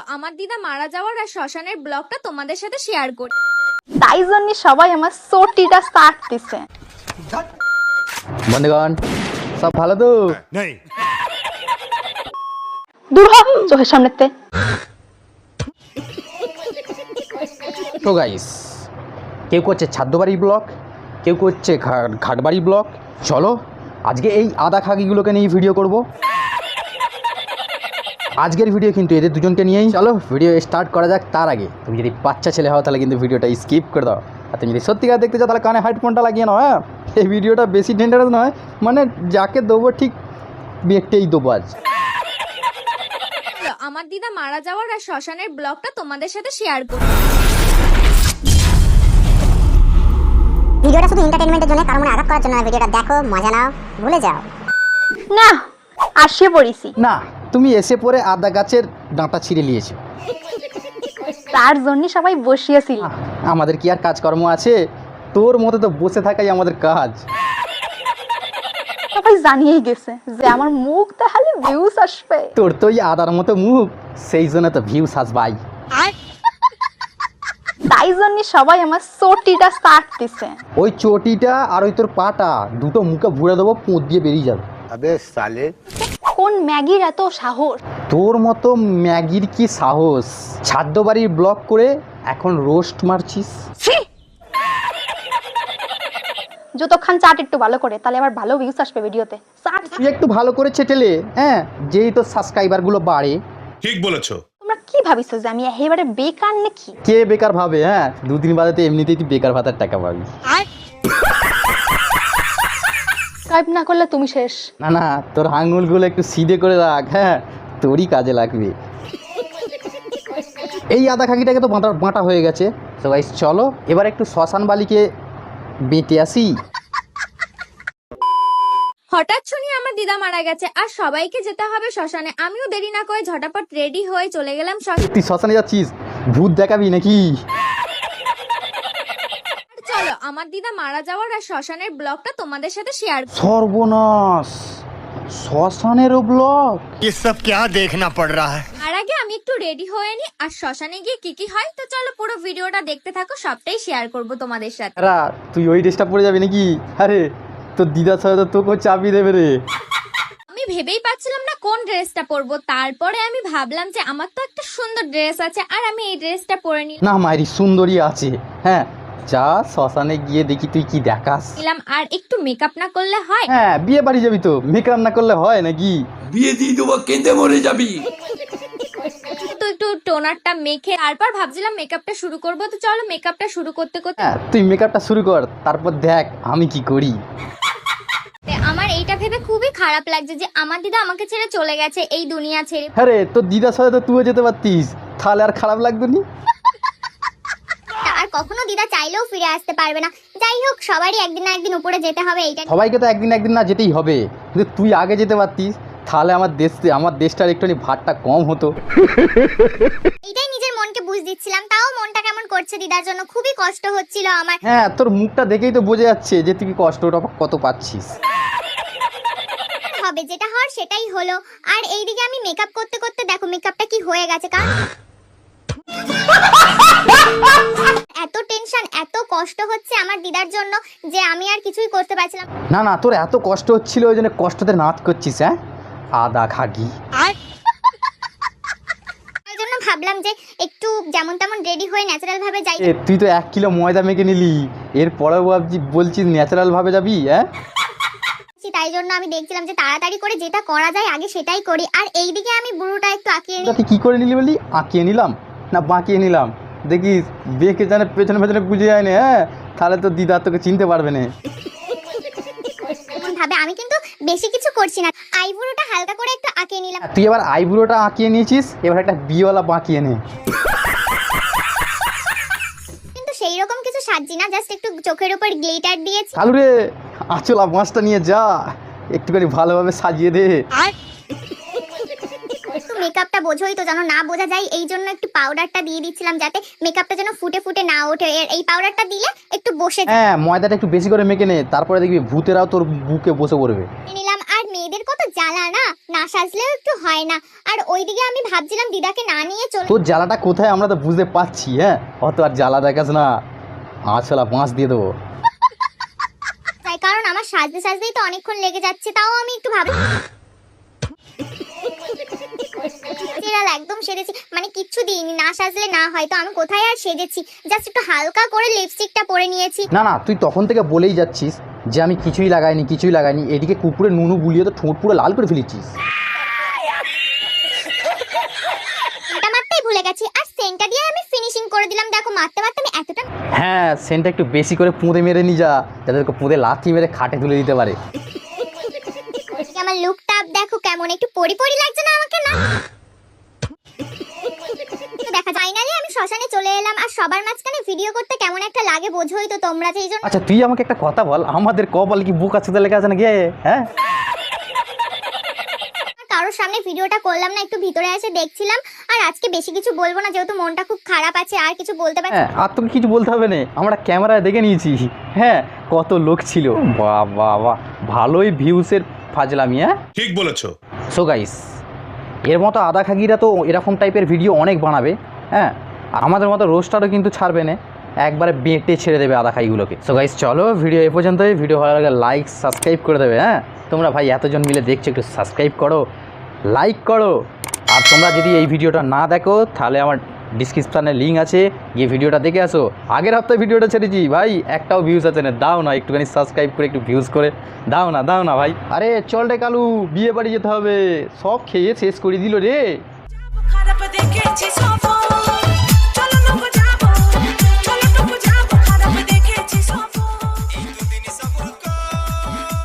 আমার দিদা মারা যাওয়ার আর শ্মশানের ব্লগটা তোমাদের সাথে শেয়ার করি। তাই জন্য সবাই আমার সোটিটা স্টার্ট দিছে। বন্ধুগণ সব ভালো তো? দূর হ চোখের সামনেতে। তো গাইস, কেউ করছে ছাদ্যবাড়ি ব্লগ, কেউ করছে ঘাটবাড়ি ব্লগ। চলো আজকে এই আদা খাগিগুলোকে নিয়ে ভিডিও করব। আজকের ভিডিও কিন্তু এদের দুজনকে নিয়েই। চলো ভিডিও স্টার্ট করা যাক। তার আগে তুমি যদি বাচ্চা ছেলে হও তাহলে কিন্তু ভিডিওটা স্কিপ করে দাও, আর তুমি যদি সত্যিকার দেখতে চাও তাহলে কানে হেডফোনটা লাগিয়ে নাও। হ্যাঁ, এই ভিডিওটা বেশি ডেঞ্জারাস নয়, মানে যাকে দেবো ঠিক ব্যক্তিই দেবো আজ। আমার দিদা মারা যাওয়ার আর শ্মশানের ব্লগটা তোমাদের সাথে শেয়ার করি। ভিডিওটা শুধু এন্টারটেইনমেন্টের জন্য, কারণ মনে আঘাত করার জন্য না। ভিডিওটা দেখো, মজা নাও, ভুলে যাও না আসে পড়িছি, না তুমি এসে পরে আদা গাছের ডাঁটা ছিঁড়ে নিয়েছো, তার জন্য সবাই বসিয়েছিল। আমাদের কি আর কাজকর্ম আছে? তোর মতো তো বসে থাকাই আমাদের কাজ। সবাই জানিয়েই গেছে যে আমার মুখ দেখালে ভিউজ আসবে। তোর তো ওই আদার মতো মুখ, সেই জন্য তো ভিউস আসবাই। তাই জন্য সবাই আমার সোটিটা স্টার্ট দিছে। ওই চটিটা আর ওই তোর পাটা দুটো মুখে ভুড়ে দেবো, পোঁত দিয়ে বেরিয়ে যাবে। अबे साले কোন ম্যাগির এত সাহস? তোর মতো ম্যাগির কি সাহস? ছাদ্যবাড়ির ব্লগ করে এখন রোস্ট মারছিস। যতক্ষণ চাট একটু ভালো করে, তাহলে আবার ভালো ভিউজ আসবে ভিডিওতে। চাট তুই একটু ভালো করে ছেটেলে, হ্যাঁ, যেই তোর সাবস্ক্রাইবারগুলো বাড়ে। ঠিক বলেছো। তোমরা কি ভাবিছো যে আমি একেবারে বেকার নাকি? কে বেকার ভাবে? হ্যাঁ, দুদিন বাদে তো এমনিতেই তুই বেকার ভাতার টাকা পাবি। সাবস্ক্রাইব না করলে তুমি শেষ। না না, তোর আঙুলগুলো একটু সিধে করে রাখ, হ্যাঁ, তোরই কাজে লাগবে। এই আদা খাকিটাকে তো বাঁটা হয়ে গেছে। তো গাইস চলো এবার একটু শ্মশান বালিকে বেঁটে আসি। হঠাৎ শুনি আমার দিদা মারা গেছে আর সবাইকে যেতে হবে শ্মশানে। আমিও দেরি না করে ঝটাপট রেডি হয়ে চলে গেলাম শ্মশানে। তুই শ্মশানে যাচ্ছিস? ভূত দেখাবি নাকি? চলো আমার দিদা মারা যাওয়ার আর শ্মশানের ব্লগটা তোমাদের সাথে শেয়ার করি। সর্বনাশ, শ্মশানেরও ব্লগ। ये सब क्या देखना पड़ रहा है। আর আগে আমি একটু রেডি হয়ে নি, আর শ্মশানে গিয়ে কি হয় তো চলো পুরো ভিডিওটা দেখতে থাকো, সবটাই শেয়ার করব তোমাদের সাথে। আরে তুই ওই ড্রেসটা পরে যাবি নাকি? আরে তোর দিদার সাথে তো তোকেও চাবি দেবে রে। আমি ভেবেই পাচ্ছিলাম না কোন ড্রেসটা পরবো, তারপরে আমি ভাবলাম যে আমার তো একটা সুন্দর ড্রেস আছে আর আমি এই ড্রেসটা পরে না মায়েরি সুন্দরী আছে, হ্যাঁ, যা শ্মশানে গিয়ে দেখি তুই কি দেখাস। নিলাম। আর একটু মেকআপ না করলে হয়? হ্যাঁ, বিয়ে বাড়ি যাবি তো মেকআপ না করলে হয় নাকি? বিয়ে দিয়ে দেবো, কেঁদে মরে যাবি। তো একটু টোনারটা মেখে তারপর ভাবছিলাম মেকআপটা শুরু করব। তো চলো মেকআপটা শুরু করতে করতে হ্যাঁ, তুই মেকআপটা শুরু কর, তারপর দেখ আমি কি করি। আমার এইটা ভেবে খুবই খারাপ লাগছে যে আমার দিদা আমাকে ছেড়ে চলে গেছে এই দুনিয়া ছেড়ে। হ্যাঁ রে, তোর দিদার সাথে তো তুইও যেতে পারতিস, তাহলে আর খারাপ লাগতো নি। আর কখনো দিদা চাইলেও ফিরে আসতে পারবে না। যাই হোক, সবারই একদিন না একদিন উপরে যেতে হবে, এইটা সবাইকে তো একদিন একদিন না যেতেই হবে, কিন্তু তুই আগে যেতে পারতিস, তাহলে আমার দেশটার একটুখানি ভাতটা কম হতো। এইটাই নিজের মনকে বুঝ দিচ্ছিলাম। তাও মনটা কেমন করছে দিদার জন্য, খুবই কষ্ট হচ্ছিল আমার। হ্যাঁ, তোর মুখটা দেখেই তো বোঝা যাচ্ছে যে তুই কষ্টটা কত পাচ্ছিস। হবে যেটা হওয়ার সেটাই হলো। আর এইদিকে আমি মেকআপ করতে করতে দেখো মেকআপটা কি হয়ে গেছে। কারণ এত টেনশন, এত কষ্ট হচ্ছে আমার দিদার জন্য যে আমি আর কিছুই করতে পারছিলাম না না, তোর এত কষ্ট হচ্ছিল ওই জন্য কষ্টতে নাচ করছিস। হ্যাঁ, আদা খাগি। ওই জন্য ভাবলাম যে একটু যেমন তেমন রেডি হয়ে ন্যাচারাল ভাবে যাই। তুই তো 1 কিলো ময়দা মেখে নিলি, এরপরেও বলছিস ন্যাচারাল ভাবে যাবি? হ্যাঁ, তাই জন্য আমি দেখছিলাম যে তাড়াতাড়ি করে যেটা করা যায় আগে সেটাই করি। আর এইদিকে আমি বুড়োটা একটু আঁকিয়ে নিই। তুই কি করে নিলি বলি? আঁকিয়ে নিলাম না বাঁকিয়ে নিলাম? দেখিস বেঁকে জানে পেছনে পেছনে বুঝে যায় না। হ্যাঁ, তাহলে তো দিদা তোকে চিনতে পারবে না। ভাবে আমি কিন্তু বেশি কিছু করছি না, আইব্রোটা হালকা করে একটু আঁকিয়ে নিলাম। তুই এবার আইব্রোটা আঁকিয়ে নিয়েছিস, এবার একটা বিয়েওয়ালা বাঁকিয়ে নে। কিন্তু সেই রকম কিছু সাজছি না, জাস্ট একটু চোখের উপর গ্লিটার দিয়েছি। কালু রে, আঁচলা মাছটা নিয়ে যা, একটুখানি ভালোভাবে সাজিয়ে দে। মেকআপটা বোঝোই তো, যেন না বোঝা যায়, এই জন্য একটু পাউডারটা দিয়ে দিচ্ছিলাম যাতে মেকআপটা যেন ফুটে ফুটে না ওঠে। এই পাউডারটা দিলে একটু বসে হ্যাঁ, ময়দাটা একটু বেশি করে মেখে নে, তারপরে দেখবি ভূতেরাও তোর বুকে বসে পড়বে। নিলাম। আর মেহেদি মেয়েদের কত জ্বালা না, না সাজলেও একটু হয় না। আর ওইদিকে আমি ভাবছিলাম দিদাকে না নিয়ে চলে তোর জ্বালাটা কোথায় আমরা তো বুঝতে পারছি। হ্যাঁ, অত আর জ্বালা দেখাস না, আঁচলা বাঁশ দিয়ে দেবো। যাই, কারণ আমার সাজতে সাজতেই তো অনেকক্ষণ লেগে যাচ্ছে। তাও আমি একটু ভাবি একদম সেজেছি, মানে কিচ্ছু দিইনি, না সাজলে না হয়। তো আমি কোথায় আর সেজেছি, জাস্ট একটু হালকা করে লিপস্টিকটা পরে নিয়েছি। না না, তুই তখন থেকে বলেই যাচ্ছিস যে আমি কিছুই লাগাইনি। এদিকে কুকুরে নুনু বুলিয়ে তো ঠোঁট পুরো লাল করে ফেলেছিস। এটা মারতেই ভুলে গেছি, আর সেন্টটা দিয়ে আমি ফিনিশিং করে দিলাম। দেখো মারতে মারতে আমি এতটা হ্যাঁ, সেন্টটা একটু বেশি করে পুঁদে মেরে নি যা, যাদেরকে পুঁদে লাথি মেরে খাটে তুলে দিতে পারে। আমার লুকটা দেখো কেমন, একটু পরি লাগছে না আমাকে? না দেখা ফাইনালি আমি শ্মশানে চলে এলাম, আর সবার মাঝখানে ভিডিও করতে কেমন একটা লাগে বোঝোই তো তোমরা, সেই জন্য। আচ্ছা তুই আমাকে একটা কথা বল, আমাদের কপালে কি বুক আছে লেখা আছে নাকি? হ্যাঁ, কারোর সামনে ভিডিওটা করলাম না, একটু ভিতরে এসে দেখছিলাম। আর আজকে বেশি কিছু বলবো না, যেহেতু মনটা খুব খারাপ আছে, আর কিছু বলতে পারছি হ্যাঁ, আর তোকে কিছু বলতে হবে না, আমরা ক্যামেরায় দেখে নিয়েছি। হ্যাঁ, কত লোক ছিল, বাহ বাহ বাহ, ভালোই ভিউসের ফাজলামি। হ্যাঁ ঠিক বলেছো। সো গাইস, এর মতো আদা খাগিরা তো এরকম টাইপের ভিডিও অনেক বানাবে। হ্যাঁ, আর আমাদের মতো রোস্টারও কিন্তু ছাড়বে না, একবারে বেঁটে ছেড়ে দেবে আদা খাইগুলোকে। সো গাইস চলো, ভিডিও এ পর্যন্তই। ভিডিও ভালো লাগে লাইক সাবস্ক্রাইব করে দেবে। হ্যাঁ, তোমরা ভাই এতজন মিলে দেখছো, একটু সাবস্ক্রাইব করো, লাইক করো। আর তোমরা যদি এই ভিডিওটা না দেখো তাহলে আমার ডিসক্রিপশানে লিঙ্ক আছে, গিয়ে ভিডিওটা দেখে আসো। আগের হপ্তাহে ভিডিওটা ছেড়েছি ভাই, একটাও ভিউজ আছে না, দাও না একটুখানি সাবস্ক্রাইব করে একটু ভিউজ করে দাও না ভাই। আরে চল রে কালু, বিয়ে বাড়ি যেতে হবে, সব খেয়ে শেষ করে দিল রে। খারাপ দেখেছি সব